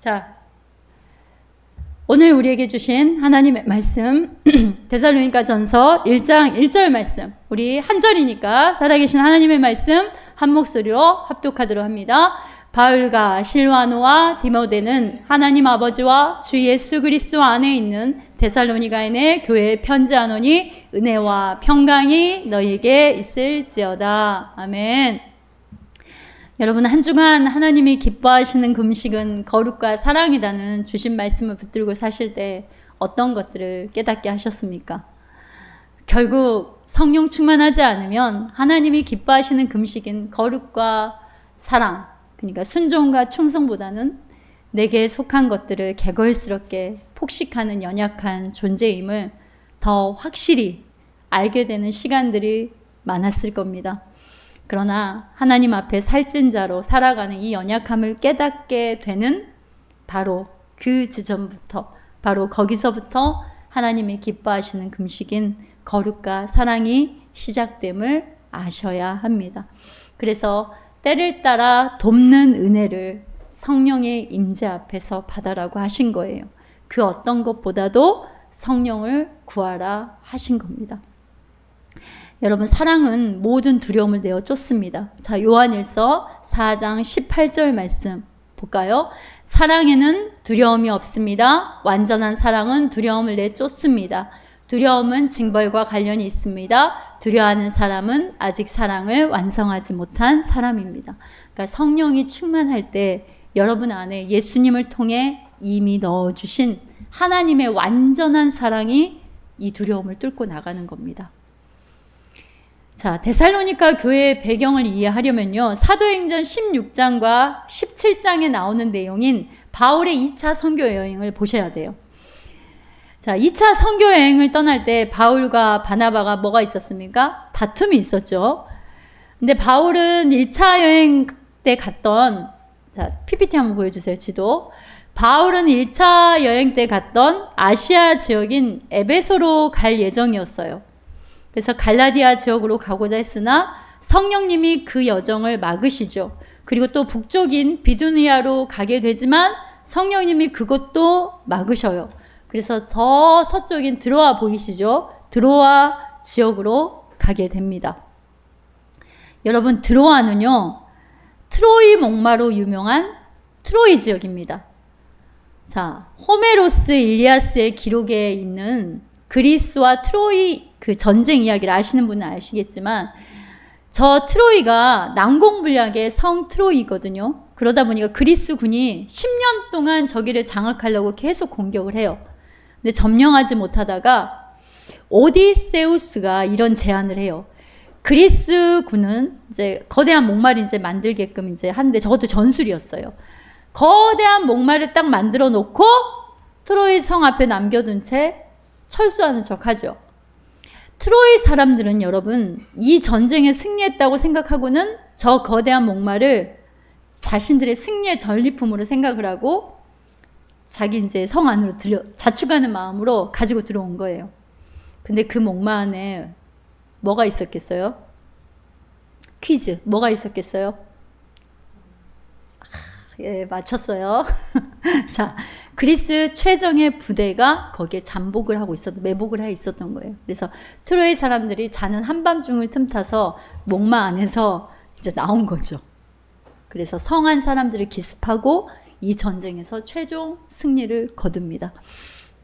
자, 오늘 우리에게 주신 하나님의 말씀 데살로니가전서 1장 1절 말씀, 우리 한 절이니까 살아계신 하나님의 말씀 한 목소리로 합독하도록 합니다. 바울과 실와노와 디모데는 하나님 아버지와 주 예수 그리스도 안에 있는 데살로니가인의 교회에 편지하노니 은혜와 평강이 너희에게 있을지어다. 아멘. 여러분, 한 주간 하나님이 기뻐하시는 금식은 거룩과 사랑이라는 주신 말씀을 붙들고 사실 때 어떤 것들을 깨닫게 하셨습니까? 결국 성령 충만하지 않으면 하나님이 기뻐하시는 금식인 거룩과 사랑, 그러니까 순종과 충성보다는 내게 속한 것들을 개걸스럽게 폭식하는 연약한 존재임을 더 확실히 알게 되는 시간들이 많았을 겁니다. 그러나 하나님 앞에 살찐 자로 살아가는 이 연약함을 깨닫게 되는 바로 그 지점부터, 바로 거기서부터 하나님이 기뻐하시는 금식인 거룩과 사랑이 시작됨을 아셔야 합니다. 그래서 때를 따라 돕는 은혜를 성령의 임재 앞에서 받아라고 하신 거예요. 그 어떤 것보다도 성령을 구하라 하신 겁니다. 여러분, 사랑은 모든 두려움을 내어 쫓습니다. 자, 요한일서 4장 18절 말씀 볼까요? 사랑에는 두려움이 없습니다. 완전한 사랑은 두려움을 내쫓습니다. 두려움은 징벌과 관련이 있습니다. 두려워하는 사람은 아직 사랑을 완성하지 못한 사람입니다. 그러니까 성령이 충만할 때 여러분 안에 예수님을 통해 이미 넣어주신 하나님의 완전한 사랑이 이 두려움을 뚫고 나가는 겁니다. 자, 데살로니가 교회의 배경을 이해하려면요, 사도행전 16장과 17장에 나오는 내용인 바울의 2차 선교 여행을 보셔야 돼요. 자, 2차 선교 여행을 떠날 때 바울과 바나바가 뭐가 있었습니까? 다툼이 있었죠. 근데 바울은 1차 여행 때 갔던, 자, PPT 한번 보여주세요, 지도. 바울은 1차 여행 때 갔던 아시아 지역인 에베소로 갈 예정이었어요. 그래서 갈라디아 지역으로 가고자 했으나 성령님이 그 여정을 막으시죠. 그리고 또 북쪽인 비두니아로 가게 되지만 성령님이 그것도 막으셔요. 그래서 더 서쪽인 드로아 보이시죠? 드로아 지역으로 가게 됩니다. 여러분, 드로아는요, 트로이 목마로 유명한 트로이 지역입니다. 자, 호메로스 일리아스의 기록에 있는 그리스와 트로이 그 전쟁 이야기를 아시는 분은 아시겠지만, 저 트로이가 난공불락의 성 트로이거든요. 그러다 보니까 그리스 군이 10년 동안 저기를 장악하려고 계속 공격을 해요. 근데 점령하지 못하다가 오디세우스가 이런 제안을 해요. 그리스 군은 이제 거대한 목마를 이제 만들게끔 이제 하는데, 저것도 전술이었어요. 거대한 목마를 딱 만들어 놓고 트로이 성 앞에 남겨둔 채 철수하는 척 하죠. 트로이 사람들은 여러분, 이 전쟁에 승리했다고 생각하고는 저 거대한 목마를 자신들의 승리의 전리품으로 생각을 하고 자기 이제 성 안으로 자축하는 마음으로 가지고 들어온 거예요. 근데 그 목마 안에 뭐가 있었겠어요? 퀴즈, 뭐가 있었겠어요? 예, 맞췄어요. 자, 그리스 최정예 부대가 거기에 잠복을 하고 매복을 해 있었던 거예요. 그래서 트로이 사람들이 자는 한밤중을 틈타서 목마 안에서 이제 나온 거죠. 그래서 성한 사람들을 기습하고 이 전쟁에서 최종 승리를 거둡니다.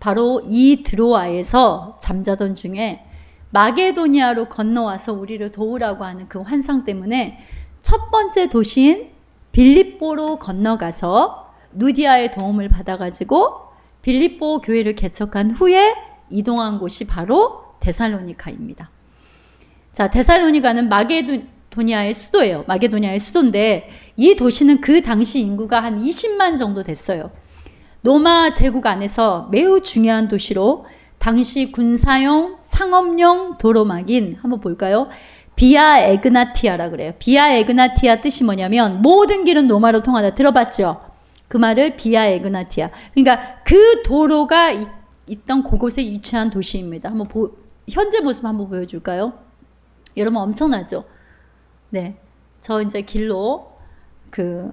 바로 이 드로아에서 잠자던 중에 마게도니아로 건너와서 우리를 도우라고 하는 그 환상 때문에 첫 번째 도시인 빌립보로 건너가서 누디아의 도움을 받아가지고 빌립보 교회를 개척한 후에 이동한 곳이 바로 데살로니가입니다. 자, 데살로니가는 마게도니아의 수도예요. 마게도니아의 수도인데 이 도시는 그 당시 인구가 한 20만 정도 됐어요. 로마 제국 안에서 매우 중요한 도시로 당시 군사용, 상업용 도로막인, 한번 볼까요? 비아 에그나티아라 그래요. 비아 에그나티아 뜻이 뭐냐면 모든 길은 로마로 통하다. 들어봤죠? 그 말을 비아 에그나티아. 그러니까 그 도로가 있던 그곳에 위치한 도시입니다. 한번 현재 모습 한번 보여줄까요? 여러분, 엄청나죠? 네, 저 이제 길로 그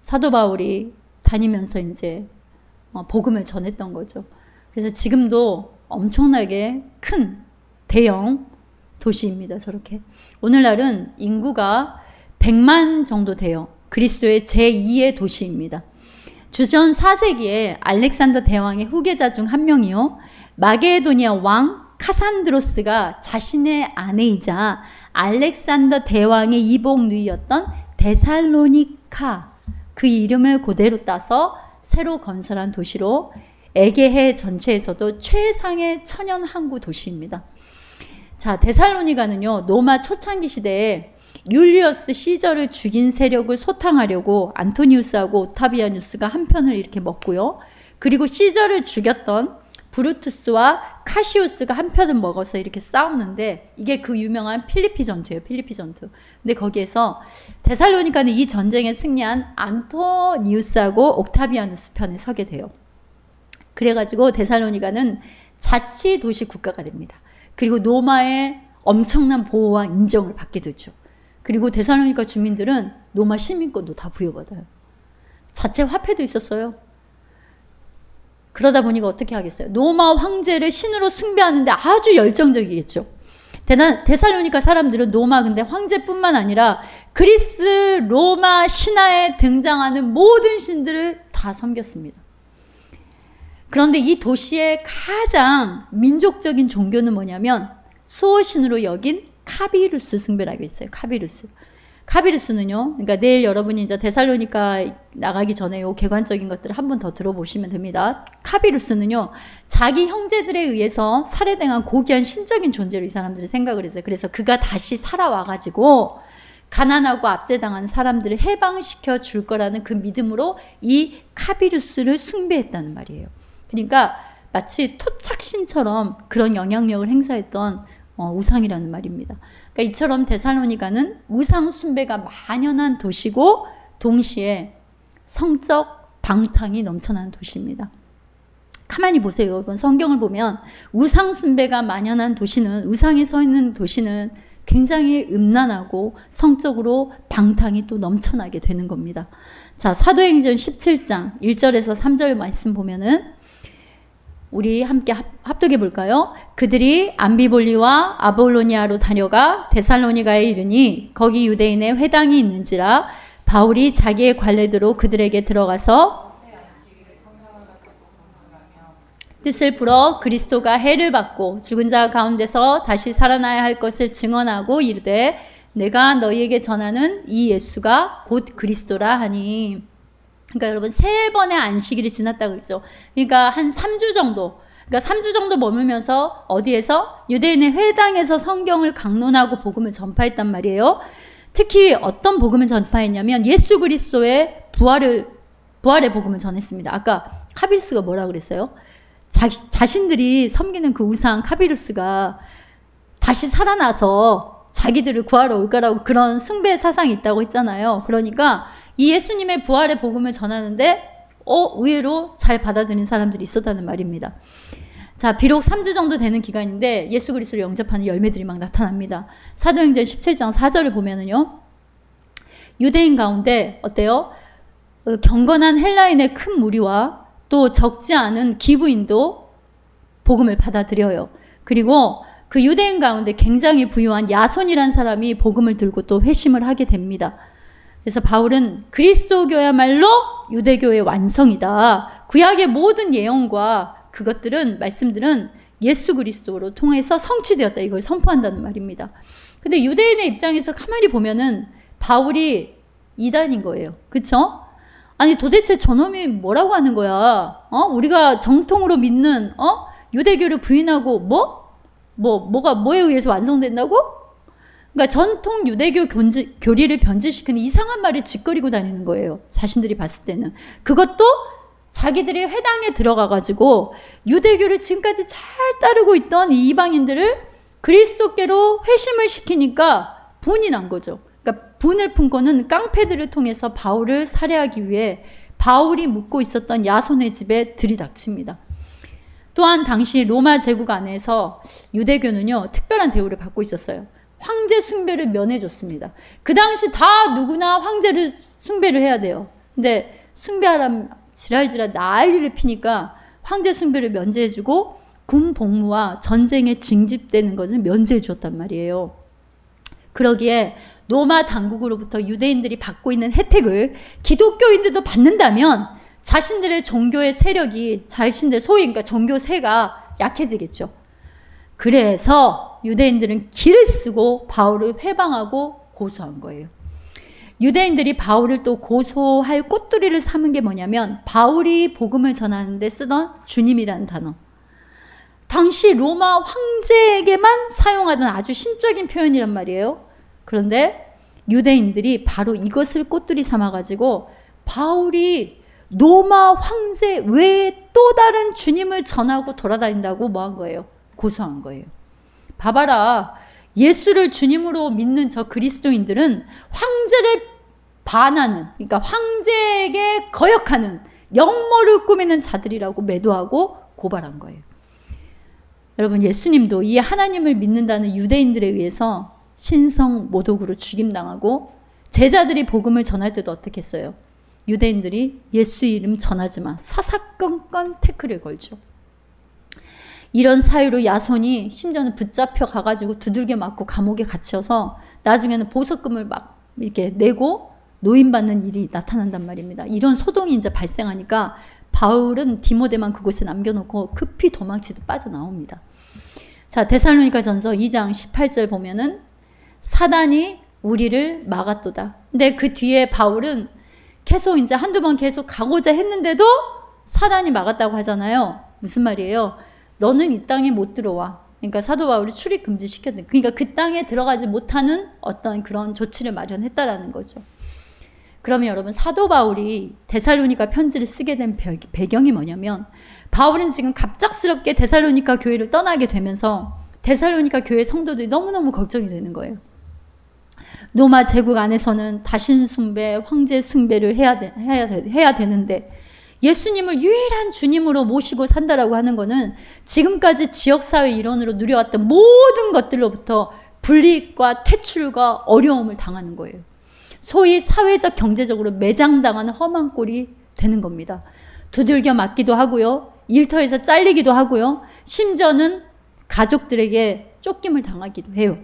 사도 바울이 다니면서 이제 복음을 전했던 거죠. 그래서 지금도 엄청나게 큰 대형 도시입니다. 저렇게. 오늘날은 인구가 100만 정도 돼요. 그리스도의 제2의 도시입니다. 주전 4세기에 알렉산더 대왕의 후계자 중 한 명이요. 마게도니아 왕 카산드로스가 자신의 아내이자 알렉산더 대왕의 이복 누이였던 데살로니카, 그 이름을 그대로 따서 새로 건설한 도시로 에게해 전체에서도 최상의 천연 항구 도시입니다. 자, 데살로니가는요, 로마 초창기 시대에 율리어스 시저를 죽인 세력을 소탕하려고 안토니우스하고 오타비아누스가 한 편을 이렇게 먹고요. 그리고 시저를 죽였던 브루투스와 카시우스가 한 편을 먹어서 이렇게 싸우는데, 이게 그 유명한 필리피 전투예요. 필리피 전투. 근데 거기에서 데살로니가는 이 전쟁에 승리한 안토니우스하고 옥타비아누스 편에 서게 돼요. 그래가지고 데살로니가는 자치 도시 국가가 됩니다. 그리고 로마의 엄청난 보호와 인정을 받게 되죠. 그리고 데살로니가 주민들은 로마 시민권도 다 부여받아요. 자체 화폐도 있었어요. 그러다 보니까 어떻게 하겠어요? 로마 황제를 신으로 숭배하는데 아주 열정적이겠죠. 데살로니가 사람들은 로마 근데 황제뿐만 아니라 그리스 로마 신화에 등장하는 모든 신들을 다 섬겼습니다. 그런데 이 도시의 가장 민족적인 종교는 뭐냐면 수호신으로 여긴 카비루스 숭배라고 있어요. 카비루스. 카비루스는요, 그러니까 내일 여러분이 이제 데살로니가 나가기 전에 요 개관적인 것들을 한 번 더 들어보시면 됩니다. 카비루스는요, 자기 형제들에 의해서 살해당한 고귀한 신적인 존재로 이 사람들이 생각을 했어요. 그래서 그가 다시 살아와가지고 가난하고 압제당한 사람들을 해방시켜 줄 거라는 그 믿음으로 이 카비루스를 숭배했다는 말이에요. 그러니까 마치 토착신처럼 그런 영향력을 행사했던 우상이라는 말입니다. 그러니까 이처럼 데살로니가는 우상 숭배가 만연한 도시고 동시에 성적 방탕이 넘쳐나는 도시입니다. 가만히 보세요. 여러분, 성경을 보면 우상 숭배가 만연한 도시는, 우상이 서 있는 도시는 굉장히 음란하고 성적으로 방탕이 또 넘쳐나게 되는 겁니다. 자, 사도행전 17장 1절에서 3절 말씀 보면은 우리 함께 합독해 볼까요? 그들이 암비볼리와 아볼로니아로 다녀가 데살로니가에 이르니 거기 유대인의 회당이 있는지라 바울이 자기의 관례대로 그들에게 들어가서 뜻을 풀어 그리스도가 해를 받고 죽은 자 가운데서 다시 살아나야 할 것을 증언하고 이르되 내가 너희에게 전하는 이 예수가 곧 그리스도라 하니. 그러니까 여러분 3번의 안식일이 지났다고 그랬죠. 그러니까 한 3주 정도, 그러니까 3주 정도 머물면서 어디에서? 유대인의 회당에서 성경을 강론하고 복음을 전파했단 말이에요. 특히 어떤 복음을 전파했냐면 예수 그리스도의 부활의 복음을 전했습니다. 아까 카비루스가 뭐라고 그랬어요? 자신들이 섬기는 그 우상 카비루스가 다시 살아나서 자기들을 구하러 올 거라고 그런 숭배 사상이 있다고 했잖아요. 그러니까 이 예수님의 부활의 복음을 전하는데 의외로 잘 받아들인 사람들이 있었다는 말입니다. 자, 비록 3주 정도 되는 기간인데 예수 그리스도를 영접하는 열매들이 막 나타납니다. 사도행전 17장 4절을 보면은요, 유대인 가운데 어때요? 경건한 헬라인의 큰 무리와 또 적지 않은 기부인도 복음을 받아들여요. 그리고 그 유대인 가운데 굉장히 부유한 야손이라는 사람이 복음을 들고 또 회심을 하게 됩니다. 그래서 바울은 그리스도교야말로 유대교의 완성이다. 구약의 모든 예언과 그것들은, 말씀들은 예수 그리스도로 통해서 성취되었다. 이걸 선포한다는 말입니다. 근데 유대인의 입장에서 가만히 보면은 바울이 이단인 거예요. 그쵸? 아니 도대체 저놈이 뭐라고 하는 거야? 우리가 정통으로 믿는 유대교를 부인하고 뭐에 의해서 완성된다고? 그러니까 전통 유대교 교리를 변질시키는 이상한 말을 짓거리고 다니는 거예요. 자신들이 봤을 때는. 그것도 자기들이 회당에 들어가가지고 유대교를 지금까지 잘 따르고 있던 이 이방인들을 그리스도께로 회심을 시키니까 분이 난 거죠. 그러니까 분을 품고는 깡패들을 통해서 바울을 살해하기 위해 바울이 묵고 있었던 야손의 집에 들이닥칩니다. 또한 당시 로마 제국 안에서 유대교는요, 특별한 대우를 받고 있었어요. 황제 숭배를 면해줬습니다. 그 당시 다 누구나 황제를 숭배를 해야 돼요. 근데 숭배하라면 지랄지랄 난리를 피니까 황제 숭배를 면제해주고 군 복무와 전쟁에 징집되는 것을 면제해 주었단 말이에요. 그러기에 로마 당국으로부터 유대인들이 받고 있는 혜택을 기독교인들도 받는다면 자신들의 종교의 세력이 자신들 소위 그러니까 종교세가 약해지겠죠. 그래서 유대인들은 길을 쓰고 바울을 회방하고 고소한 거예요. 유대인들이 바울을 또 고소할 꽃두리를 삼은 게 뭐냐면 바울이 복음을 전하는데 쓰던 주님이라는 단어. 당시 로마 황제에게만 사용하던 아주 신적인 표현이란 말이에요. 그런데 유대인들이 바로 이것을 꽃두리 삼아가지고 바울이 로마 황제 외에 또 다른 주님을 전하고 돌아다닌다고 뭐 한 거예요? 고소한 거예요. 봐봐라. 예수를 주님으로 믿는 저 그리스도인들은 황제를 반하는, 그러니까 황제에게 거역하는 역모를 꾸미는 자들이라고 매도하고 고발한 거예요. 여러분, 예수님도 이 하나님을 믿는다는 유대인들에 의해서 신성 모독으로 죽임당하고 제자들이 복음을 전할 때도 어떻게 했어요? 유대인들이 예수 이름 전하지 마. 사사건건 태클을 걸죠. 이런 사유로 야손이 심지어는 붙잡혀 가가지고 두들겨 맞고 감옥에 갇혀서 나중에는 보석금을 막 이렇게 내고 노임받는 일이 나타난단 말입니다. 이런 소동이 이제 발생하니까 바울은 디모데만 그곳에 남겨놓고 급히 도망치듯 빠져나옵니다. 자, 데살로니가 전서 2장 18절 보면은 사단이 우리를 막았도다. 근데 그 뒤에 바울은 계속 이제 한두 번 계속 가고자 했는데도 사단이 막았다고 하잖아요. 무슨 말이에요? 너는 이 땅에 못 들어와. 그러니까 사도 바울이 출입 금지시켰는데, 그러니까 그 땅에 들어가지 못하는 어떤 그런 조치를 마련했다라는 거죠. 그러면 여러분, 사도 바울이 데살로니가 편지를 쓰게 된 배경이 뭐냐면, 바울은 지금 갑작스럽게 데살로니가 교회를 떠나게 되면서 데살로니가 교회 성도들이 너무너무 걱정이 되는 거예요. 로마 제국 안에서는 다신 숭배, 황제 숭배를 해야 되는데 예수님을 유일한 주님으로 모시고 산다라고 하는 것은 지금까지 지역사회 일원으로 누려왔던 모든 것들로부터 불이익과 퇴출과 어려움을 당하는 거예요. 소위 사회적 경제적으로 매장당하는 험한 꼴이 되는 겁니다. 두들겨 맞기도 하고요. 일터에서 잘리기도 하고요. 심지어는 가족들에게 쫓김을 당하기도 해요.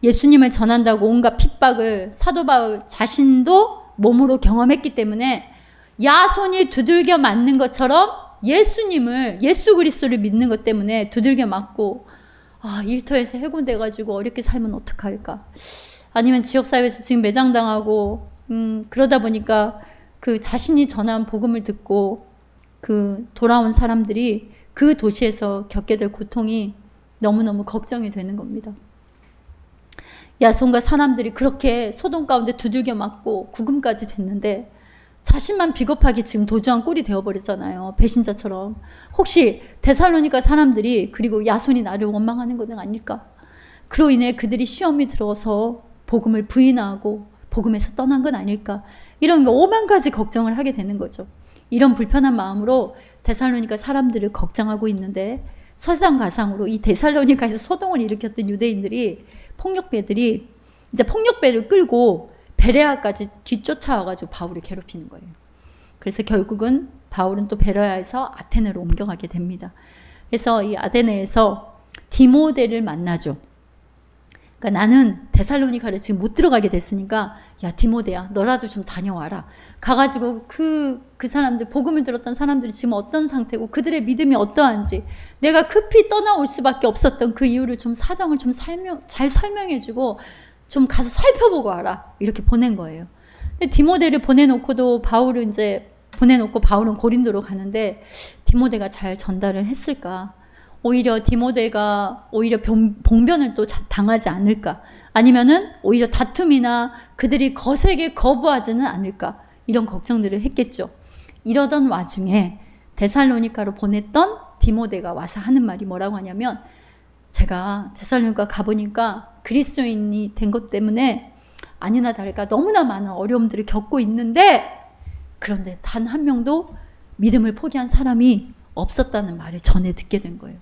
예수님을 전한다고 온갖 핍박을 사도 바울 자신도 몸으로 경험했기 때문에 야손이 두들겨 맞는 것처럼 예수님을, 예수 그리스도를 믿는 것 때문에 두들겨 맞고, 일터에서 해고돼가지고 어렵게 살면 어떡할까? 아니면 지역사회에서 지금 매장당하고, 그러다 보니까 그 자신이 전한 복음을 듣고 그 돌아온 사람들이 그 도시에서 겪게 될 고통이 너무너무 걱정이 되는 겁니다. 야손과 사람들이 그렇게 소동 가운데 두들겨 맞고 구금까지 됐는데 자신만 비겁하게 지금 도주한 꼴이 되어버렸잖아요. 배신자처럼. 혹시 데살로니가 사람들이 그리고 야손이 나를 원망하는 것은 아닐까? 그로 인해 그들이 시험이 들어서 복음을 부인하고 복음에서 떠난 건 아닐까? 이런 거 5만 가지 걱정을 하게 되는 거죠. 이런 불편한 마음으로 데살로니가 사람들을 걱정하고 있는데 설상가상으로 이 데살로니가에서 소동을 일으켰던 유대인들이 폭력배들이 이제 폭력배를 끌고 베레아까지 뒤쫓아와가지고 바울을 괴롭히는 거예요. 그래서 결국은 바울은 또 베레아에서 아테네로 옮겨가게 됩니다. 그래서 이 아테네에서 디모데를 만나죠. 그러니까 나는 데살로니가를 지금 못 들어가게 됐으니까 야 디모데야 너라도 좀 다녀와라. 가가지고 그 사람들 복음을 들었던 사람들이 지금 어떤 상태고 그들의 믿음이 어떠한지 내가 급히 떠나올 수밖에 없었던 그 이유를 좀 사정을 좀 잘 설명해주고 좀 가서 살펴보고 와라. 이렇게 보낸 거예요. 근데 디모데를 보내놓고 바울은 고린도로 가는데 디모데가 잘 전달을 했을까? 오히려 디모데가 오히려 봉변을 또 당하지 않을까? 아니면은 오히려 다툼이나 그들이 거세게 거부하지는 않을까? 이런 걱정들을 했겠죠. 이러던 와중에 데살로니가로 보냈던 디모데가 와서 하는 말이 뭐라고 하냐면 제가 데살로니가 가보니까 그리스도인이 된 것 때문에 아니나 다를까 너무나 많은 어려움들을 겪고 있는데 그런데 단 한 명도 믿음을 포기한 사람이 없었다는 말을 전해 듣게 된 거예요.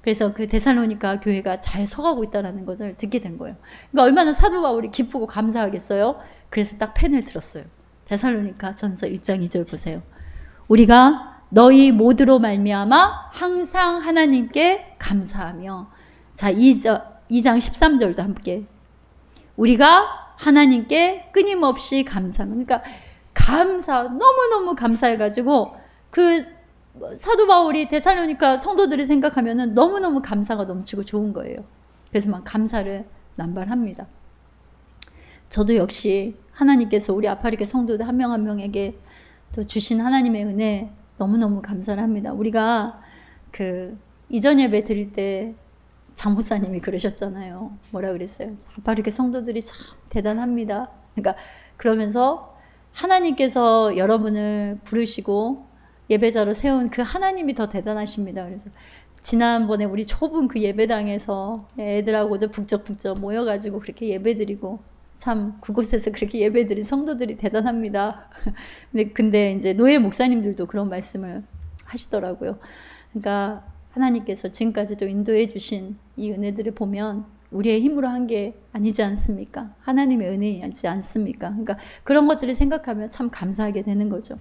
그래서 그 데살로니가 교회가 잘 서가고 있다는 것을 듣게 된 거예요. 그러니까 얼마나 사도 바울이 기쁘고 감사하겠어요. 그래서 딱 펜을 들었어요. 데살로니가 전서 1장 2절 보세요. 우리가 너희 모두로 말미암아 항상 하나님께 감사하며. 자, 2장 13절도 함께. 우리가 하나님께 끊임없이 감사하며. 그러니까 너무너무 감사해가지고 그 사도 바울이 데살로니가 성도들을 생각하면은 너무너무 감사가 넘치고 좋은 거예요. 그래서 막 감사를 남발합니다. 저도 역시 하나님께서 우리 아파리케 성도들 한 명 한 명에게 또 주신 하나님의 은혜 너무너무 감사를 합니다. 우리가 그 이전 예배 드릴 때 장목사님이 그러셨잖아요. 뭐라 그랬어요? 아파리케 성도들이 참 대단합니다. 그러니까 그러면서 하나님께서 여러분을 부르시고 예배자로 세운 그 하나님이 더 대단하십니다. 그래서 지난번에 우리 좁은 그 예배당에서 애들하고도 북적북적 모여가지고 그렇게 예배드리고, 참 그곳에서 그렇게 예배드린 성도들이 대단합니다. 근데 이제 노예 목사님들도 그런 말씀을 하시더라고요. 그러니까 하나님께서 지금까지도 인도해 주신 이 은혜들을 보면 우리의 힘으로 한 게 아니지 않습니까? 하나님의 은혜이지 않습니까? 그러니까 그런 것들을 생각하면 참 감사하게 되는 거죠.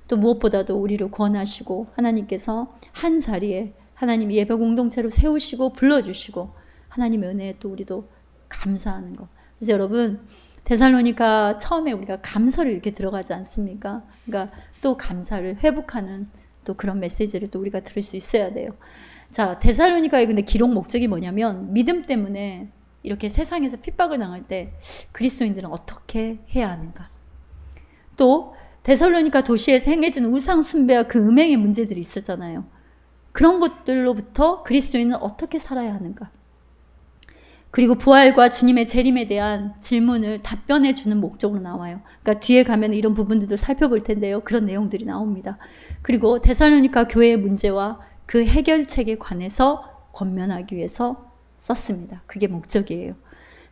또 무엇보다도 우리를 구원하시고 하나님께서 한 자리에 하나님 예배 공동체로 세우시고 불러주시고 하나님의 은혜에 또 우리도 감사하는 것. 그래서 여러분, 데살로니가 처음에 우리가 감사를 이렇게 들어가지 않습니까? 그러니까 또 감사를 회복하는 또 그런 메시지를 또 우리가 들을 수 있어야 돼요. 자, 데살로니가의 근데 기록 목적이 뭐냐면 믿음 때문에 이렇게 세상에서 핍박을 당할 때 그리스도인들은 어떻게 해야 하는가. 또 데살로니가 도시에서 행해지는 우상 숭배와 그 음행의 문제들이 있었잖아요. 그런 것들로부터 그리스도인은 어떻게 살아야 하는가. 그리고 부활과 주님의 재림에 대한 질문을 답변해 주는 목적으로 나와요. 그러니까 뒤에 가면 이런 부분들도 살펴볼 텐데요. 그런 내용들이 나옵니다. 그리고 데살로니가 교회의 문제와 그 해결책에 관해서 권면하기 위해서 썼습니다. 그게 목적이에요.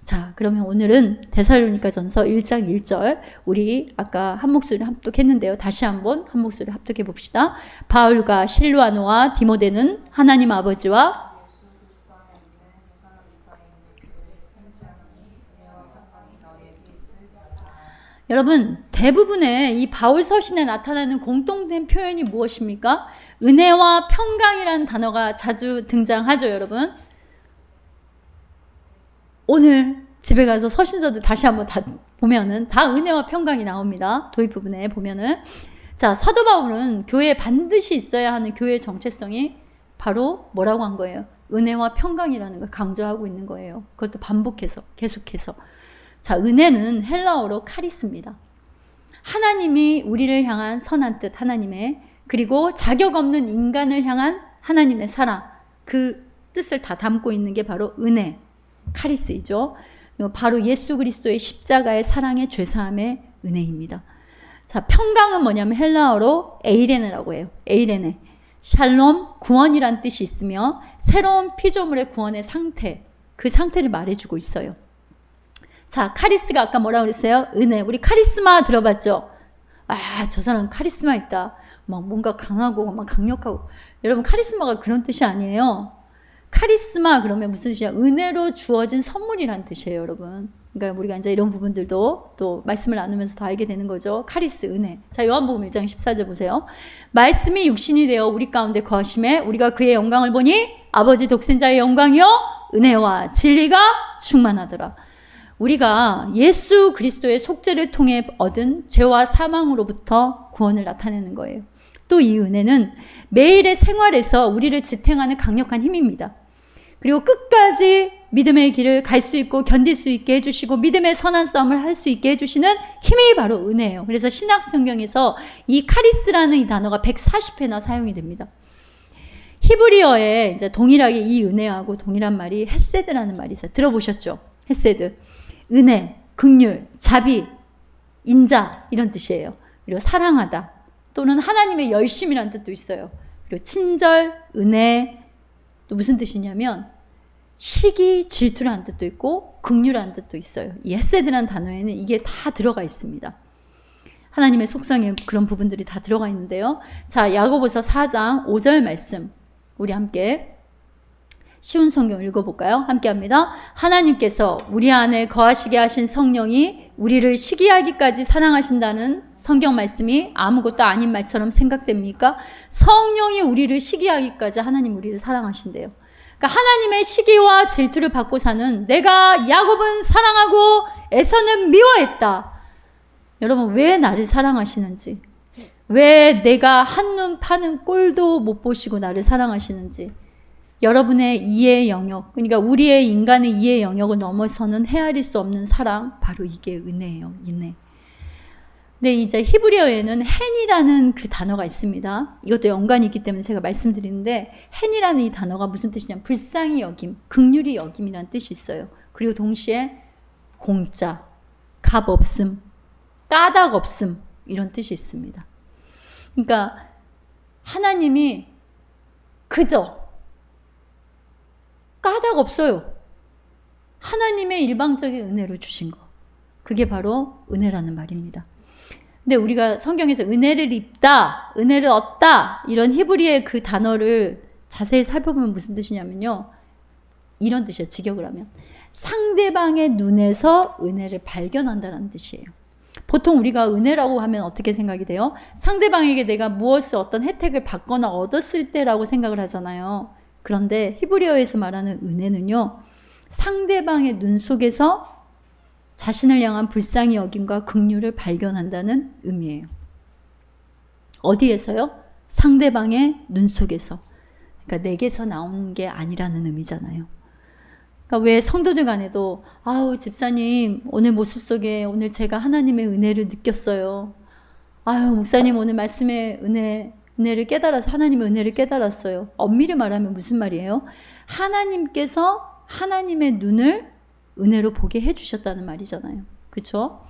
자, 그러면 오늘은 데살로니가전서 1장 1절 우리 아까 한 목소리를 합독했는데요. 다시 한번 한 목소리를 합독해 봅시다. 바울과 실루아노와 디모데는 하나님 아버지와 여러분, 대부분의 이 바울 서신에 나타나는 공통된 표현이 무엇입니까? 은혜와 평강이라는 단어가 자주 등장하죠, 여러분. 오늘 집에 가서 서신서들 다시 한번 다 보면은 다 은혜와 평강이 나옵니다. 도입 부분에 보면은. 자, 사도 바울은 교회에 반드시 있어야 하는 교회의 정체성이 바로 뭐라고 한 거예요? 은혜와 평강이라는 걸 강조하고 있는 거예요. 그것도 반복해서, 계속해서. 자, 은혜는 헬라어로 카리스입니다. 하나님이 우리를 향한 선한 뜻, 하나님의, 그리고 자격 없는 인간을 향한 하나님의 사랑, 그 뜻을 다 담고 있는 게 바로 은혜, 카리스이죠. 바로 예수 그리스도의 십자가의 사랑의 죄사함의 은혜입니다. 자, 평강은 뭐냐면 헬라어로 에이레네라고 해요. 에이레네. 샬롬, 구원이란 뜻이 있으며 새로운 피조물의 구원의 상태, 그 상태를 말해주고 있어요. 자, 카리스가 아까 뭐라고 그랬어요? 은혜. 우리 카리스마 들어봤죠? 아, 저 사람 카리스마 있다. 막 뭔가 강하고 막 강력하고. 여러분, 카리스마가 그런 뜻이 아니에요. 카리스마 그러면 무슨 뜻이야? 은혜로 주어진 선물이란 뜻이에요, 여러분. 그러니까 우리가 이제 이런 부분들도 또 말씀을 나누면서 더 알게 되는 거죠. 카리스, 은혜. 자, 요한복음 1장 14절 보세요. 말씀이 육신이 되어 우리 가운데 거하심에 우리가 그의 영광을 보니 아버지 독생자의 영광이요 은혜와 진리가 충만하더라. 우리가 예수 그리스도의 속죄를 통해 얻은 죄와 사망으로부터 구원을 나타내는 거예요. 또 이 은혜는 매일의 생활에서 우리를 지탱하는 강력한 힘입니다. 그리고 끝까지 믿음의 길을 갈 수 있고 견딜 수 있게 해주시고 믿음의 선한 싸움을 할 수 있게 해주시는 힘이 바로 은혜예요. 그래서 신약 성경에서 이 카리스라는 이 단어가 140회나 사용이 됩니다. 히브리어에 이제 동일하게 이 은혜하고 동일한 말이 헤세드라는 말이 있어요. 들어보셨죠? 헤세드. 은혜, 긍휼, 자비, 인자 이런 뜻이에요. 그리고 사랑하다 또는 하나님의 열심이라는 뜻도 있어요. 그리고 친절, 은혜, 또 무슨 뜻이냐면 시기, 질투라는 뜻도 있고 긍휼이라는 뜻도 있어요. 이 헤세드라는 단어에는 이게 다 들어가 있습니다. 하나님의 속성에 그런 부분들이 다 들어가 있는데요. 자, 야고보서 4장 5절 말씀 우리 함께 쉬운 성경 읽어볼까요? 함께 합니다. 하나님께서 우리 안에 거하시게 하신 성령이 우리를 시기하기까지 사랑하신다는 성경 말씀이 아무것도 아닌 말처럼 생각됩니까? 성령이 우리를 시기하기까지 하나님 우리를 사랑하신대요. 그러니까 하나님의 시기와 질투를 받고 사는 내가 야곱은 사랑하고 에서는 미워했다. 여러분 왜 나를 사랑하시는지, 왜 내가 한눈 파는 꼴도 못 보시고 나를 사랑하시는지, 여러분의 이해의 영역, 그러니까 우리의 인간의 이해의 영역을 넘어서는 헤아릴 수 없는 사랑, 바로 이게 은혜예요. 은혜. 근데 이제 히브리어에는 헨이라는 그 단어가 있습니다. 이것도 연관이 있기 때문에 제가 말씀드리는데, 헨이라는 이 단어가 무슨 뜻이냐면 불쌍히 여김, 긍휼히 여김이라는 뜻이 있어요. 그리고 동시에 공짜, 값 없음, 까닭 없음, 이런 뜻이 있습니다. 그러니까 하나님이 그저 까닭 없어요. 하나님의 일방적인 은혜로 주신 거. 그게 바로 은혜라는 말입니다. 근데 우리가 성경에서 은혜를 입다, 은혜를 얻다, 이런 히브리의 그 단어를 자세히 살펴보면 무슨 뜻이냐면요. 이런 뜻이에요. 직역을 하면. 상대방의 눈에서 은혜를 발견한다는 뜻이에요. 보통 우리가 은혜라고 하면 어떻게 생각이 돼요? 상대방에게 내가 무엇을 어떤 혜택을 받거나 얻었을 때라고 생각을 하잖아요. 그런데 히브리어에서 말하는 은혜는요, 상대방의 눈 속에서 자신을 향한 불쌍히 여김과 긍휼을 발견한다는 의미예요. 어디에서요? 상대방의 눈 속에서. 그러니까 내게서 나온 게 아니라는 의미잖아요. 그러니까 왜 성도들 간에도 아우 집사님 오늘 모습 속에 오늘 제가 하나님의 은혜를 느꼈어요. 아유 목사님 오늘 말씀의 은혜를 깨달아서 하나님의 은혜를 깨달았어요. 엄밀히 말하면 무슨 말이에요? 하나님께서 하나님의 눈을 은혜로 보게 해주셨다는 말이잖아요. 그렇죠?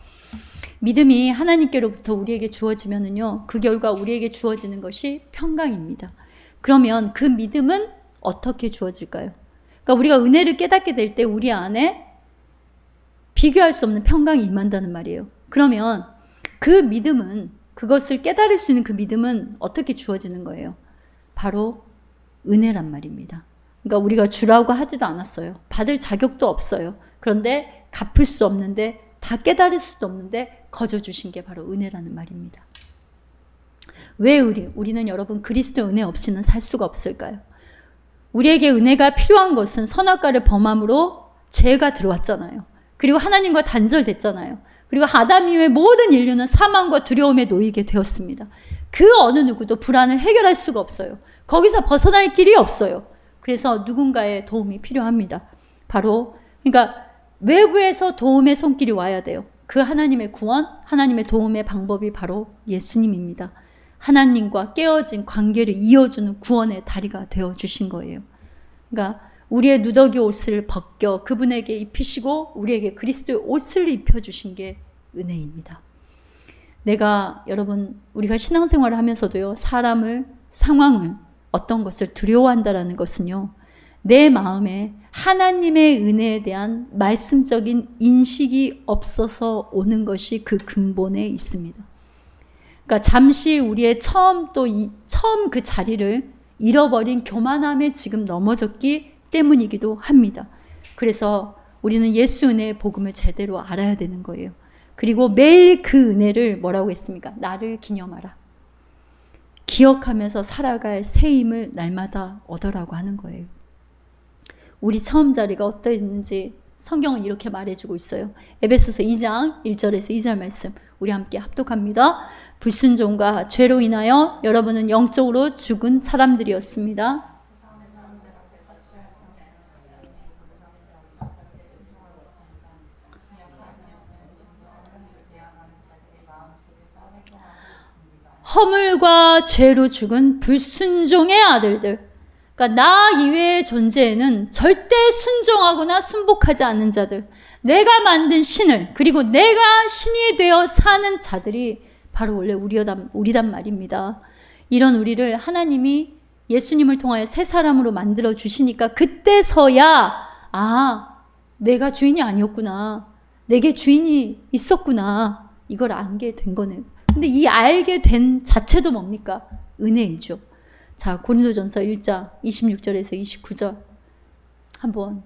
믿음이 하나님께로부터 우리에게 주어지면은요, 그 결과 우리에게 주어지는 것이 평강입니다. 그러면 그 믿음은 어떻게 주어질까요? 그러니까 우리가 은혜를 깨닫게 될 때 우리 안에 비교할 수 없는 평강이 임한다는 말이에요. 그러면 그 믿음은, 그것을 깨달을 수 있는 그 믿음은 어떻게 주어지는 거예요? 바로 은혜란 말입니다. 그러니까 우리가 주라고 하지도 않았어요. 받을 자격도 없어요. 그런데 갚을 수 없는데, 다 깨달을 수도 없는데 거저 주신 게 바로 은혜라는 말입니다. 왜 우리는 여러분 그리스도 은혜 없이는 살 수가 없을까요? 우리에게 은혜가 필요한 것은 선악과를 범함으로 죄가 들어왔잖아요. 그리고 하나님과 단절됐잖아요. 그리고 아담 이후의 모든 인류는 사망과 두려움에 놓이게 되었습니다. 그 어느 누구도 불안을 해결할 수가 없어요. 거기서 벗어날 길이 없어요. 그래서 누군가의 도움이 필요합니다. 바로 그러니까 외부에서 도움의 손길이 와야 돼요. 그 하나님의 구원, 하나님의 도움의 방법이 바로 예수님입니다. 하나님과 깨어진 관계를 이어주는 구원의 다리가 되어주신 거예요. 그러니까 우리의 누더기 옷을 벗겨 그분에게 입히시고 우리에게 그리스도의 옷을 입혀주신 게 은혜입니다. 여러분 우리가 신앙생활을 하면서도요, 사람을, 상황을, 어떤 것을 두려워한다라는 것은요, 내 마음에 하나님의 은혜에 대한 말씀적인 인식이 없어서 오는 것이 그 근본에 있습니다. 그러니까 잠시 우리의 처음 그 자리를 잃어버린 교만함에 지금 넘어졌기 때문이기도 합니다. 그래서 우리는 예수 은혜의 복음을 제대로 알아야 되는 거예요. 그리고 매일 그 은혜를 뭐라고 했습니까? 나를 기념하라. 기억하면서 살아갈 새 힘을 날마다 얻으라고 하는 거예요. 우리 처음 자리가 어떠했는지 성경은 이렇게 말해주고 있어요. 에베소서 2장 1절에서 2절 말씀 우리 함께 합독합니다. 불순종과 죄로 인하여 여러분은 영적으로 죽은 사람들이었습니다. 허물과 죄로 죽은 불순종의 아들들. 그러니까 나 이외의 존재에는 절대 순종하거나 순복하지 않는 자들, 내가 만든 신을, 그리고 내가 신이 되어 사는 자들이 바로 원래 우리단 말입니다. 이런 우리를 하나님이 예수님을 통하여 새 사람으로 만들어 주시니까 그때서야 내가 주인이 아니었구나, 내게 주인이 있었구나, 이걸 알게 된 거네요. 근데 이 알게 된 자체도 뭡니까? 은혜이죠. 자, 고린도전서 1장 26절에서 29절 한번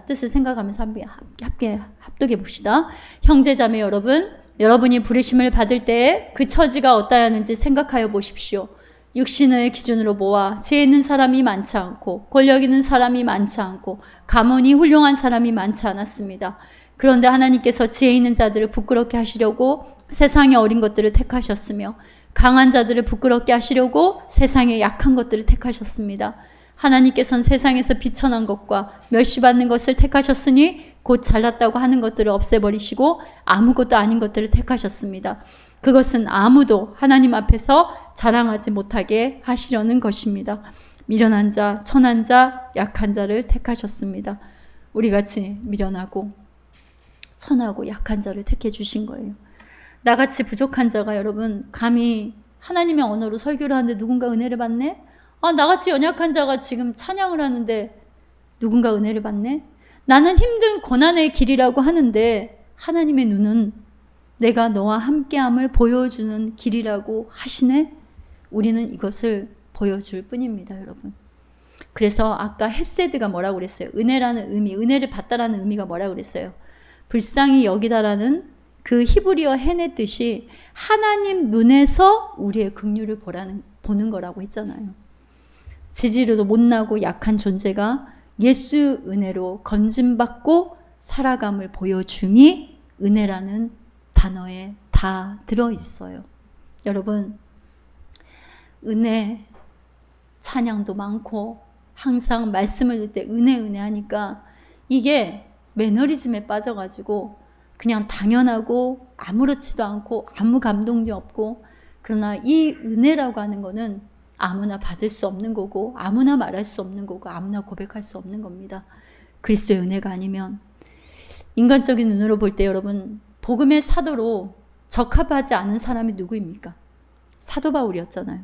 뜻을 생각하면서 함께 합독해 봅시다. 형제자매 여러분, 여러분이 부르심을 받을 때 그 처지가 어떠하는지 생각하여 보십시오. 육신의 기준으로 보아 지혜 있는 사람이 많지 않고 권력 있는 사람이 많지 않고 가문이 훌륭한 사람이 많지 않았습니다. 그런데 하나님께서 지혜 있는 자들을 부끄럽게 하시려고 세상의 어린 것들을 택하셨으며 강한 자들을 부끄럽게 하시려고 세상의 약한 것들을 택하셨습니다. 하나님께서는 세상에서 비천한 것과 멸시받는 것을 택하셨으니 곧 잘났다고 하는 것들을 없애버리시고 아무것도 아닌 것들을 택하셨습니다. 그것은 아무도 하나님 앞에서 자랑하지 못하게 하시려는 것입니다. 미련한 자, 천한 자, 약한 자를 택하셨습니다. 우리같이 미련하고 천하고 약한 자를 택해 주신 거예요. 나같이 부족한 자가 여러분 감히 하나님의 언어로 설교를 하는데 누군가 은혜를 받네? 나같이 연약한 자가 지금 찬양을 하는데 누군가 은혜를 받네? 나는 힘든 고난의 길이라고 하는데 하나님의 눈은 내가 너와 함께함을 보여주는 길이라고 하시네? 우리는 이것을 보여줄 뿐입니다, 여러분. 그래서 아까 헤세드가 뭐라고 그랬어요? 은혜라는 의미, 은혜를 받다라는 의미가 뭐라고 그랬어요? 불쌍히 여기다라는 그 히브리어 헤네 뜻이 하나님 눈에서 우리의 긍휼을 보는 거라고 했잖아요. 지지로도 못나고 약한 존재가 예수 은혜로 건짐받고 살아감을 보여줌이 은혜라는 단어에 다 들어있어요. 여러분, 은혜, 찬양도 많고 항상 말씀을 듣을 때 은혜 하니까 이게 매너리즘에 빠져가지고 그냥 당연하고 아무렇지도 않고 아무 감동도 없고, 그러나 이 은혜라고 하는 거는 아무나 받을 수 없는 거고 아무나 말할 수 없는 거고 아무나 고백할 수 없는 겁니다. 그리스도의 은혜가 아니면. 인간적인 눈으로 볼 때 여러분, 복음의 사도로 적합하지 않은 사람이 누구입니까? 사도 바울이었잖아요.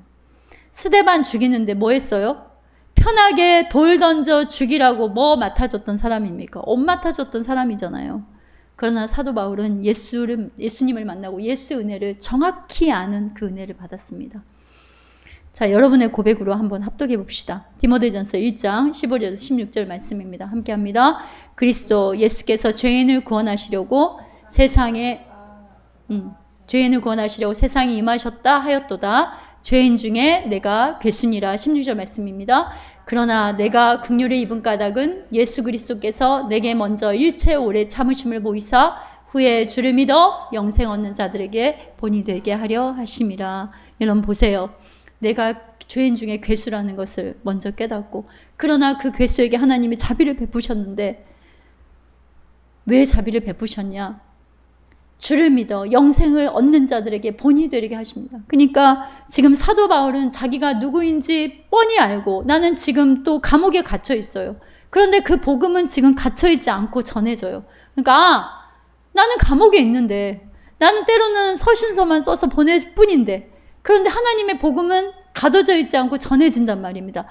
스데반 죽이는데 뭐 했어요? 편하게 돌 던져 죽이라고 뭐 맡아줬던 사람입니까? 옷 맡아줬던 사람이잖아요. 그러나 사도 바울은 예수님을 만나고 예수 은혜를 정확히 아는 그 은혜를 받았습니다. 자, 여러분의 고백으로 한번 합독해 봅시다. 디모데전서 1장 15절에서 16절 말씀입니다. 함께 합니다. 그리스도 예수께서 죄인을 구원하시려고 세상에 임하셨다 하였도다. 죄인 중에 내가 괴순이라. 16절 말씀입니다. 그러나 내가 긍휼을 입은 까닭은 예수 그리스도께서 내게 먼저 일체 오래 참으심을 보이사 후에 주를 믿어 영생 얻는 자들에게 본이 되게 하려 하심이라. 여러분 보세요. 내가 죄인 중에 괴수라는 것을 먼저 깨닫고, 그러나 그 괴수에게 하나님이 자비를 베푸셨는데 왜 자비를 베푸셨냐? 주를 믿어 영생을 얻는 자들에게 본이 되게 하십니다. 그러니까 지금 사도 바울은 자기가 누구인지 뻔히 알고 나는 지금 또 감옥에 갇혀 있어요. 그런데 그 복음은 지금 갇혀 있지 않고 전해져요. 그러니까 나는 감옥에 있는데, 나는 때로는 서신서만 써서 보낼 뿐인데, 그런데 하나님의 복음은 가둬져 있지 않고 전해진단 말입니다.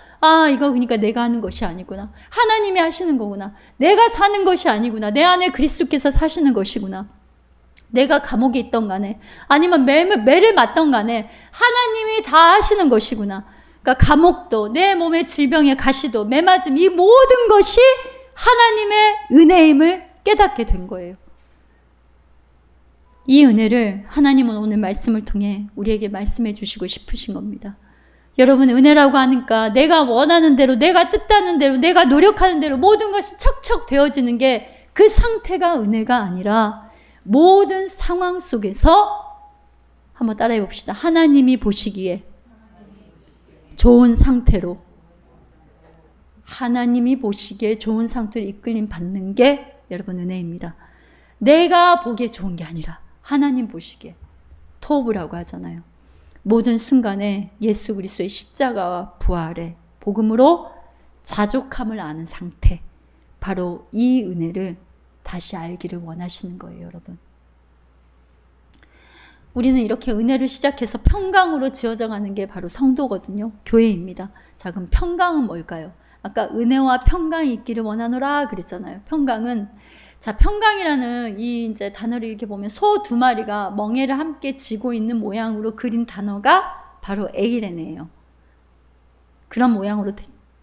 이거 그러니까 내가 하는 것이 아니구나. 하나님이 하시는 거구나. 내가 사는 것이 아니구나. 내 안에 그리스도께서 사시는 것이구나. 내가 감옥에 있던 간에 아니면 매를 맞던 간에 하나님이 다 하시는 것이구나. 그러니까 감옥도, 내 몸의 질병의 가시도, 매 맞음, 이 모든 것이 하나님의 은혜임을 깨닫게 된 거예요. 이 은혜를 하나님은 오늘 말씀을 통해 우리에게 말씀해 주시고 싶으신 겁니다. 여러분, 은혜라고 하니까 내가 원하는 대로, 내가 뜻하는 대로, 내가 노력하는 대로 모든 것이 척척 되어지는 게 그 상태가 은혜가 아니라, 모든 상황 속에서 한번 따라해 봅시다. 하나님이 보시기에 좋은 상태로, 하나님이 보시기에 좋은 상태로 이끌림 받는 게 여러분 은혜입니다. 내가 보기에 좋은 게 아니라 하나님 보시기에. 토브라고 하잖아요. 모든 순간에 예수 그리스도의 십자가와 부활의 복음으로 자족함을 아는 상태, 바로 이 은혜를 다시 알기를 원하시는 거예요, 여러분. 우리는 이렇게 은혜를 시작해서 평강으로 지어져 가는 게 바로 성도거든요. 교회입니다. 자, 그럼 평강은 뭘까요? 아까 은혜와 평강이 있기를 원하노라 그랬잖아요. 평강은, 자, 평강이라는 이 이제 단어를 이렇게 보면 소 두 마리가 멍에를 함께 쥐고 있는 모양으로 그린 단어가 바로 에이레네예요. 그런 모양으로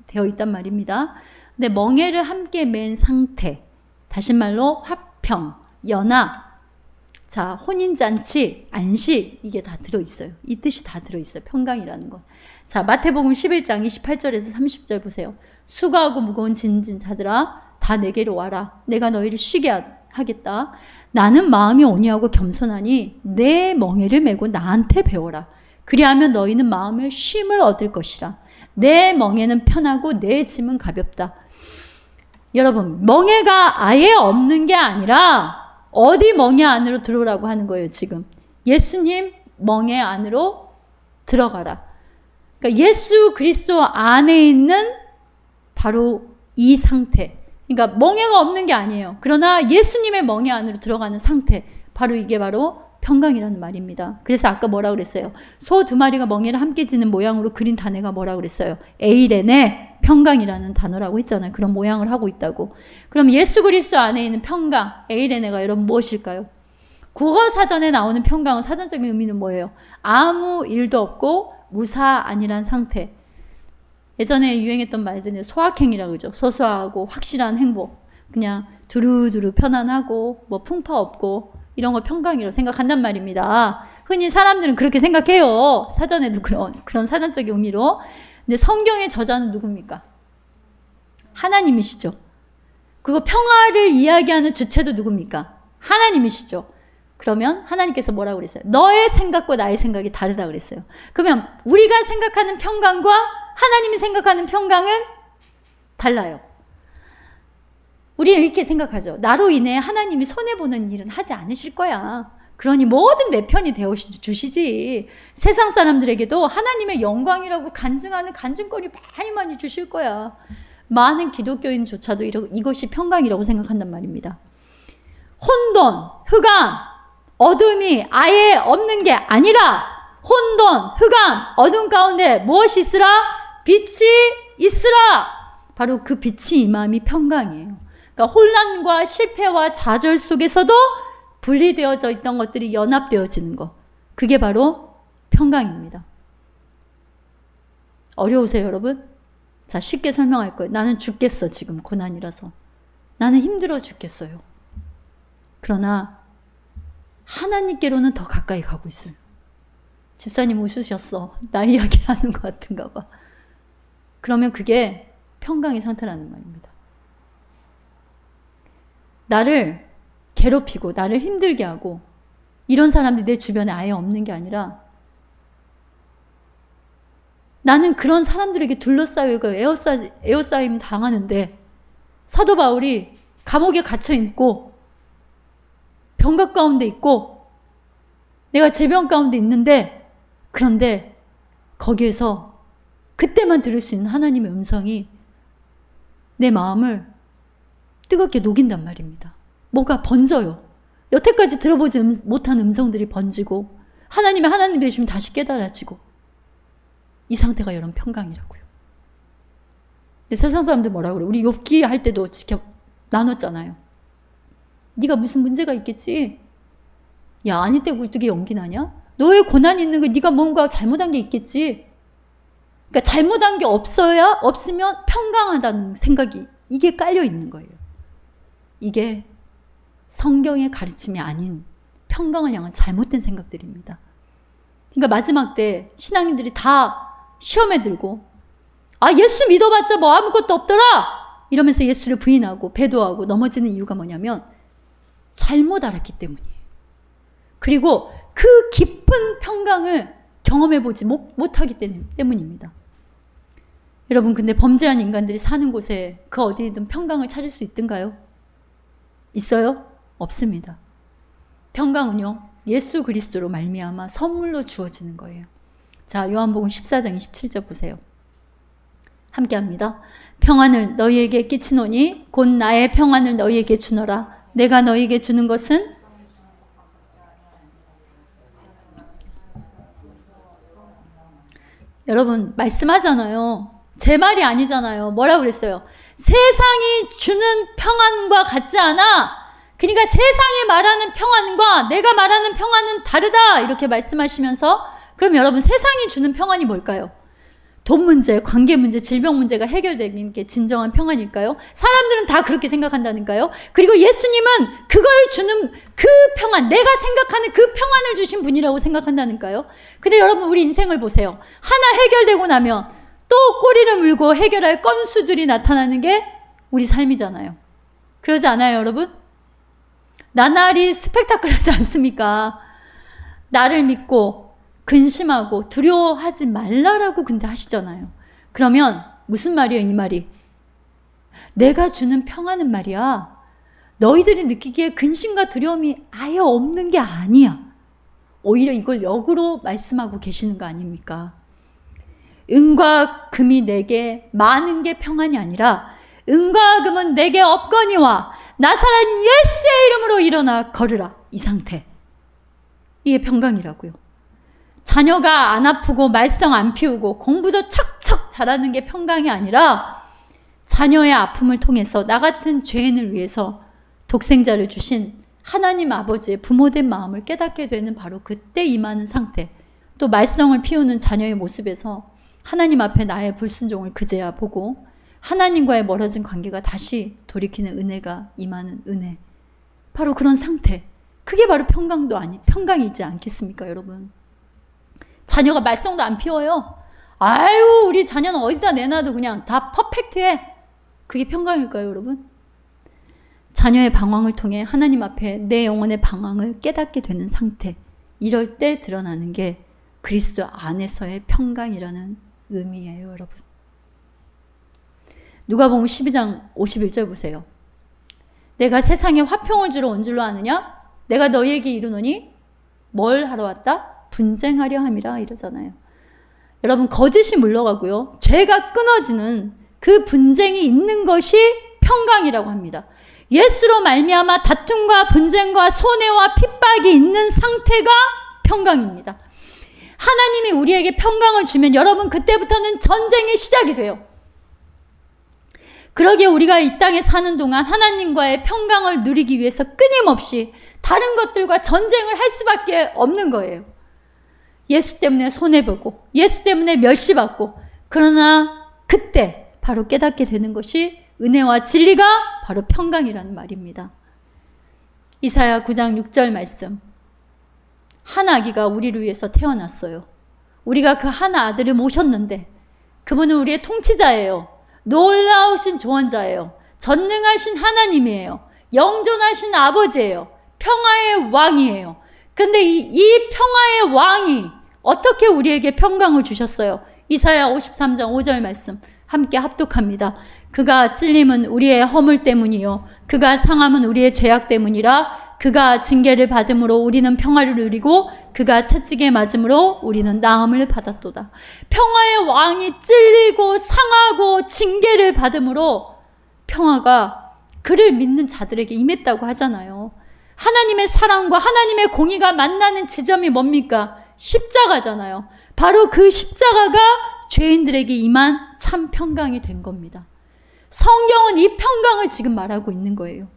되어 있단 말입니다. 근데 멍에를 함께 맨 상태, 다시 말로 화평, 연합, 자, 혼인잔치, 안식, 이게 다 들어있어요. 이 뜻이 다 들어있어요. 평강이라는 건. 자, 마태복음 11장 28절에서 30절 보세요. 수고하고 무거운 짐진 자들아 다 내게로 와라. 내가 너희를 쉬게 하겠다. 나는 마음이 온유하고 겸손하니 내 멍에를 메고 나한테 배워라. 그리하면 너희는 마음의 쉼을 얻을 것이라. 내 멍에는 편하고 내 짐은 가볍다. 여러분, 멍에가 아예 없는 게 아니라 어디 멍에 안으로 들어오라고 하는 거예요, 지금. 예수님 멍에 안으로 들어가라. 그러니까 예수 그리스도 안에 있는 바로 이 상태. 그러니까 멍에가 없는 게 아니에요. 그러나 예수님의 멍에 안으로 들어가는 상태. 바로 이게 바로 평강이라는 말입니다. 그래서 아까 뭐라 그랬어요? 소 2마리가 멍에를 함께 지는 모양으로 그린 단어가 뭐라 그랬어요? 에이레네 평강이라는 단어라고 했잖아요. 그런 모양을 하고 있다고. 그럼 예수 그리스도 안에 있는 평강, 에이레네가 여러분 무엇일까요? 국어 사전에 나오는 평강은 사전적인 의미는 뭐예요? 아무 일도 없고 무사안이란 상태. 예전에 유행했던 말들은 소확행이라고 그러죠. 소소하고 확실한 행복. 그냥 두루두루 편안하고 뭐 풍파 없고 이런 걸 평강이라고 생각한단 말입니다. 흔히 사람들은 그렇게 생각해요. 사전에도 그런 사전적인 의미로. 근데 성경의 저자는 누굽니까? 하나님이시죠. 그거 평화를 이야기하는 주체도 누굽니까? 하나님이시죠. 그러면 하나님께서 뭐라고 그랬어요? 너의 생각과 나의 생각이 다르다 그랬어요. 그러면 우리가 생각하는 평강과 하나님이 생각하는 평강은 달라요. 우리는 이렇게 생각하죠. 나로 인해 하나님이 손해보는 일은 하지 않으실 거야. 그러니 뭐든 내 편이 되어주시지. 세상 사람들에게도 하나님의 영광이라고 간증하는 간증거리 많이 주실 거야. 많은 기독교인조차도 이것이 평강이라고 생각한단 말입니다. 혼돈, 흑암, 어둠이 아예 없는 게 아니라 혼돈, 흑암, 어둠 가운데 무엇이 있으라? 빛이 있으라. 바로 그 빛이 임함이 평강이에요. 그러니까 혼란과 실패와 좌절 속에서도 분리되어져 있던 것들이 연합되어지는 것. 그게 바로 평강입니다. 어려우세요, 여러분? 자, 쉽게 설명할 거예요. 나는 죽겠어, 지금 고난이라서. 나는 힘들어 죽겠어요. 그러나 하나님께로는 더 가까이 가고 있어요. 집사님 웃으셨어. 나 이야기를 하는 것 같은가 봐. 그러면 그게 평강의 상태라는 말입니다. 나를 괴롭히고 나를 힘들게 하고 이런 사람들이 내 주변에 아예 없는 게 아니라 나는 그런 사람들에게 둘러싸이고 에워싸임 당하는데 사도 바울이 감옥에 갇혀 있고 병각 가운데 있고 내가 질병 가운데 있는데 그런데 거기에서 그때만 들을 수 있는 하나님의 음성이 내 마음을 뜨겁게 녹인단 말입니다. 뭐가 번져요. 여태까지 들어보지 못한 음성들이 번지고 하나님의 하나님 되시면 다시 깨달아지고 이 상태가 여러분 평강이라고요. 근데 세상 사람들 뭐라고 그래? 우리 욥기 할 때도 나눴잖아요. 네가 무슨 문제가 있겠지? 야, 아니 때 굴뚝에 연기 나냐? 너의 고난이 있는 거 네가 뭔가 잘못한 게 있겠지? 그러니까 잘못한 게 없으면 평강하다는 생각이 이게 깔려 있는 거예요. 이게 성경의 가르침이 아닌 평강을 향한 잘못된 생각들입니다. 그러니까 마지막 때 신앙인들이 다 시험에 들고 예수 믿어봤자 뭐 아무것도 없더라! 이러면서 예수를 부인하고 배도하고 넘어지는 이유가 뭐냐면 잘못 알았기 때문이에요. 그리고 그 깊은 평강을 경험해보지 못하기 때문입니다. 여러분, 근데 범죄한 인간들이 사는 곳에 그 어디든 평강을 찾을 수 있던가요? 있어요? 없습니다. 평강은요, 예수 그리스도로 말미암아 선물로 주어지는 거예요. 자, 요한복음 14장 27절 보세요. 함께 합니다. 평안을 너희에게 끼치노니 곧 나의 평안을 너희에게 주노라. 내가 너희에게 주는 것은 여러분 말씀하잖아요. 제 말이 아니잖아요. 뭐라고 그랬어요? 세상이 주는 평안과 같지 않아. 그러니까 세상이 말하는 평안과 내가 말하는 평안은 다르다. 이렇게 말씀하시면서 그럼 여러분 세상이 주는 평안이 뭘까요? 돈 문제, 관계 문제, 질병 문제가 해결되는 게 진정한 평안일까요? 사람들은 다 그렇게 생각한다니까요. 그리고 예수님은 그걸 주는 그 평안, 내가 생각하는 그 평안을 주신 분이라고 생각한다니까요. 근데 여러분, 우리 인생을 보세요. 하나 해결되고 나면 또 꼬리를 물고 해결할 건수들이 나타나는 게 우리 삶이잖아요. 그러지 않아요, 여러분? 나날이 스펙타클하지 않습니까? 나를 믿고 근심하고 두려워하지 말라라고 근데 하시잖아요. 그러면 무슨 말이에요, 이 말이? 내가 주는 평안은 말이야, 너희들이 느끼기에 근심과 두려움이 아예 없는 게 아니야. 오히려 이걸 역으로 말씀하고 계시는 거 아닙니까? 은과 금이 내게 많은 게 평안이 아니라 은과 금은 내게 없거니와 나사렛 예수의 이름으로 일어나 걸으라. 이 상태. 이게 평강이라고요. 자녀가 안 아프고 말썽 안 피우고 공부도 척척 잘하는 게 평강이 아니라 자녀의 아픔을 통해서 나 같은 죄인을 위해서 독생자를 주신 하나님 아버지의 부모된 마음을 깨닫게 되는 바로 그때 임하는 상태. 또 말썽을 피우는 자녀의 모습에서 하나님 앞에 나의 불순종을 그제야 보고 하나님과의 멀어진 관계가 다시 돌이키는 은혜가 임하는 은혜. 바로 그런 상태. 그게 바로 평강이지 않겠습니까, 여러분? 자녀가 말썽도 안 피워요. 아유, 우리 자녀는 어디다 내놔도 그냥 다 퍼펙트해. 그게 평강일까요, 여러분? 자녀의 방황을 통해 하나님 앞에 내 영혼의 방황을 깨닫게 되는 상태. 이럴 때 드러나는 게 그리스도 안에서의 평강이라는 의미예요, 여러분. 누가복음 12장 51절 보세요. 내가 세상에 화평을 주러 온 줄로 아느냐? 내가 너희에게 이르노니 뭘 하러 왔다? 분쟁하려 함이라 이러잖아요. 여러분, 거짓이 물러가고요, 죄가 끊어지는 그 분쟁이 있는 것이 평강이라고 합니다. 예수로 말미암아 다툼과 분쟁과 손해와 핍박이 있는 상태가 평강입니다. 하나님이 우리에게 평강을 주면 여러분, 그때부터는 전쟁의 시작이 돼요. 그러기에 우리가 이 땅에 사는 동안 하나님과의 평강을 누리기 위해서 끊임없이 다른 것들과 전쟁을 할 수밖에 없는 거예요. 예수 때문에 손해보고 예수 때문에 멸시받고, 그러나 그때 바로 깨닫게 되는 것이 은혜와 진리가 바로 평강이라는 말입니다. 이사야 9장 6절 말씀. 한 아기가 우리를 위해서 태어났어요. 우리가 그 한 아들을 모셨는데 그분은 우리의 통치자예요. 놀라우신 조언자예요. 전능하신 하나님이에요. 영존하신 아버지예요. 평화의 왕이에요. 근데 이 평화의 왕이 어떻게 우리에게 평강을 주셨어요? 이사야 53장 5절 말씀 함께 합독합니다. 그가 찔림은 우리의 허물 때문이요 그가 상함은 우리의 죄악 때문이라. 그가 징계를 받음으로 우리는 평화를 누리고 그가 채찍에 맞음으로 우리는 나음을 받았도다. 평화의 왕이 찔리고 상하고 징계를 받음으로 평화가 그를 믿는 자들에게 임했다고 하잖아요. 하나님의 사랑과 하나님의 공의가 만나는 지점이 뭡니까? 십자가잖아요. 바로 그 십자가가 죄인들에게 임한 참 평강이 된 겁니다. 성경은 이 평강을 지금 말하고 있는 거예요.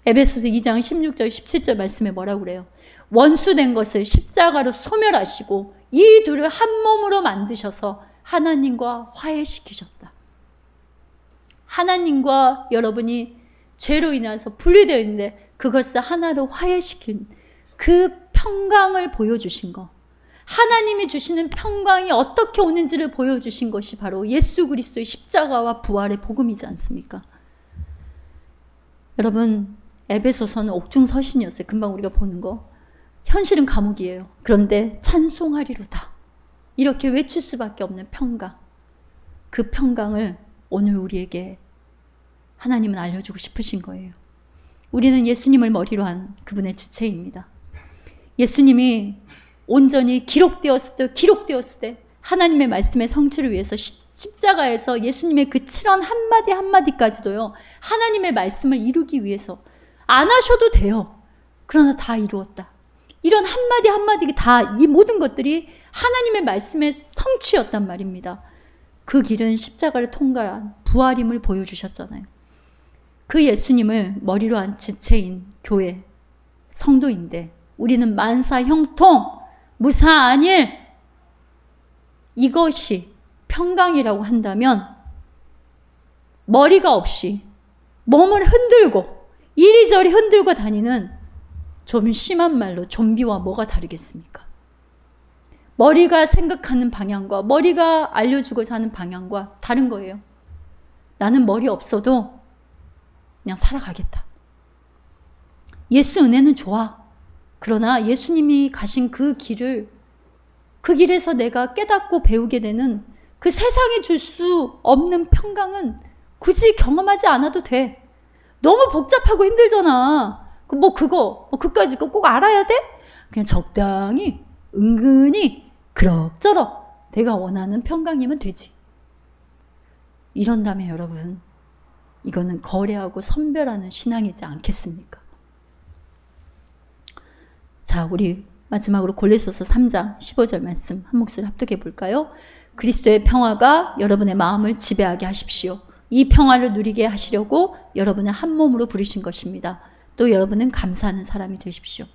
에베소서 2장 16절 17절 말씀에 뭐라고 그래요? 원수된 것을 십자가로 소멸하시고 이 둘을 한 몸으로 만드셔서 하나님과 화해시키셨다. 하나님과 여러분이 죄로 인해서 분리되어 있는데 그것을 하나로 화해시킨 그 평강을 보여주신 거. 하나님이 주시는 평강이 어떻게 오는지를 보여주신 것이 바로 예수 그리스도의 십자가와 부활의 복음이지 않습니까? 여러분, 에베소서는 옥중서신이었어요. 금방 우리가 보는 거. 현실은 감옥이에요. 그런데 찬송하리로다. 이렇게 외칠 수밖에 없는 평강. 그 평강을 오늘 우리에게 하나님은 알려주고 싶으신 거예요. 우리는 예수님을 머리로 한 그분의 지체입니다. 예수님이 온전히 기록되었을 때 하나님의 말씀의 성취를 위해서 십자가에서 예수님의 그 7원 한마디 한마디까지도요, 하나님의 말씀을 이루기 위해서 안 하셔도 돼요. 그러나 다 이루었다. 이런 한마디 한마디 다 이 모든 것들이 하나님의 말씀의 성취였단 말입니다. 그 길은 십자가를 통과한 부활임을 보여주셨잖아요. 그 예수님을 머리로 한 지체인 교회, 성도인데 우리는 만사 형통, 무사 안일, 이것이 평강이라고 한다면 머리가 없이 몸을 흔들고 이리저리 흔들고 다니는 좀 심한 말로 좀비와 뭐가 다르겠습니까? 머리가 생각하는 방향과 머리가 알려주고자 하는 방향과 다른 거예요. 나는 머리 없어도 그냥 살아가겠다. 예수 은혜는 좋아. 그러나 예수님이 가신 그 길에서 내가 깨닫고 배우게 되는 그 세상이 줄 수 없는 평강은 굳이 경험하지 않아도 돼. 너무 복잡하고 힘들잖아. 그까짓 거 꼭 알아야 돼? 그냥 적당히, 은근히, 그럭저럭 내가 원하는 평강이면 되지. 이런다면 여러분, 이거는 거래하고 선별하는 신앙이지 않겠습니까? 자, 우리 마지막으로 골로새서 3장 15절 말씀 한 목소리 합독해 볼까요? 그리스도의 평화가 여러분의 마음을 지배하게 하십시오. 이 평화를 누리게 하시려고 여러분을 한 몸으로 부르신 것입니다. 또 여러분은 감사하는 사람이 되십시오.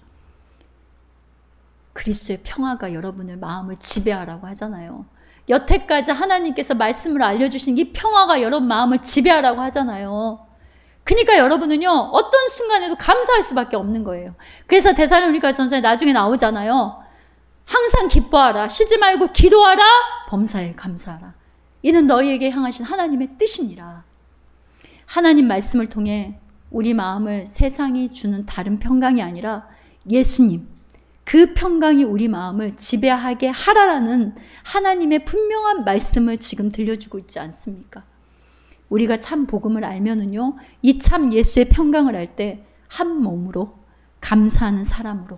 그리스도의 평화가 여러분의 마음을 지배하라고 하잖아요. 여태까지 하나님께서 말씀을 알려주신 이 평화가 여러분 마음을 지배하라고 하잖아요. 그러니까 여러분은요, 어떤 순간에도 감사할 수밖에 없는 거예요. 그래서 데살로니가 전서에 나중에 나오잖아요. 항상 기뻐하라, 쉬지 말고 기도하라, 범사에 감사하라. 이는 너희에게 향하신 하나님의 뜻이니라. 하나님 말씀을 통해 우리 마음을 세상이 주는 다른 평강이 아니라 예수님, 그 평강이 우리 마음을 지배하게 하라라는 하나님의 분명한 말씀을 지금 들려주고 있지 않습니까? 우리가 참 복음을 알면은요, 이 참 예수의 평강을 알 때 한 몸으로 감사하는 사람으로,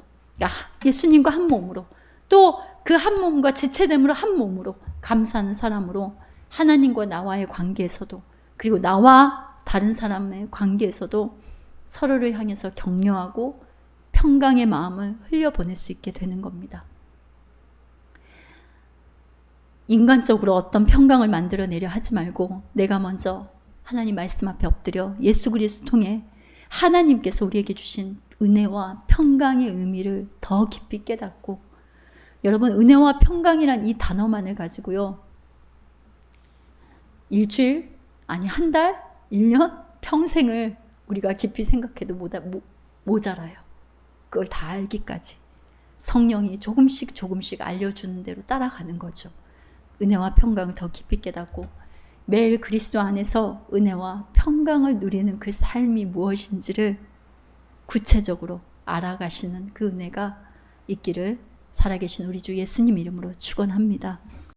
예수님과 한 몸으로, 또 그 한 몸과 지체됨으로 한 몸으로 감사하는 사람으로 하나님과 나와의 관계에서도, 그리고 나와 다른 사람의 관계에서도 서로를 향해서 격려하고 평강의 마음을 흘려보낼 수 있게 되는 겁니다. 인간적으로 어떤 평강을 만들어내려 하지 말고 내가 먼저 하나님 말씀 앞에 엎드려 예수 그리스도 통해 하나님께서 우리에게 주신 은혜와 평강의 의미를 더 깊이 깨닫고, 여러분, 은혜와 평강이란 이 단어만을 가지고요, 일주일, 아니 한 달, 1년, 평생을 우리가 깊이 생각해도 모자라요. 그걸 다 알기까지 성령이 조금씩 알려주는 대로 따라가는 거죠. 은혜와 평강을 더 깊이 깨닫고 매일 그리스도 안에서 은혜와 평강을 누리는 그 삶이 무엇인지를 구체적으로 알아가시는 그 은혜가 있기를 살아계신 우리 주 예수님 이름으로 축원합니다.